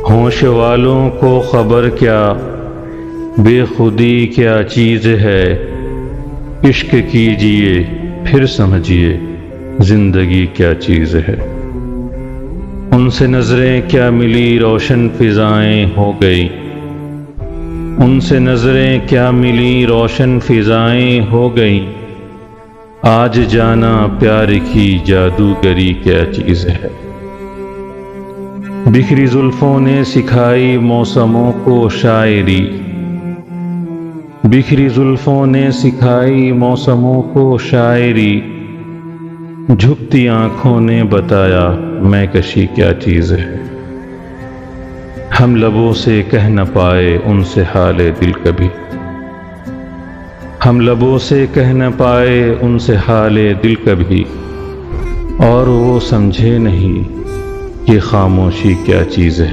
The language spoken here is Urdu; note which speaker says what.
Speaker 1: ہوش والوں کو خبر کیا بے خودی کیا چیز ہے، عشق کیجئے پھر سمجھیے زندگی کیا چیز ہے۔ ان سے نظریں کیا ملی روشن فضائیں ہو گئی، ان سے نظریں کیا ملی روشن فضائیں ہو گئیں، آج جانا پیار کی جادوگری کیا چیز ہے۔ بکھری زلفوں نے سکھائی موسموں کو شاعری، بکھری زلفوں نے سکھائی موسموں کو شاعری، جھکتی آنکھوں نے بتایا میں کشی کیا چیز ہے۔ ہم لبوں سے کہہ نہ پائے ان سے حال دل کبھی، ہم لبوں سے کہہ نہ پائے ان سے حال دل کبھی، اور وہ سمجھے نہیں کہ خاموشی کیا چیز ہے۔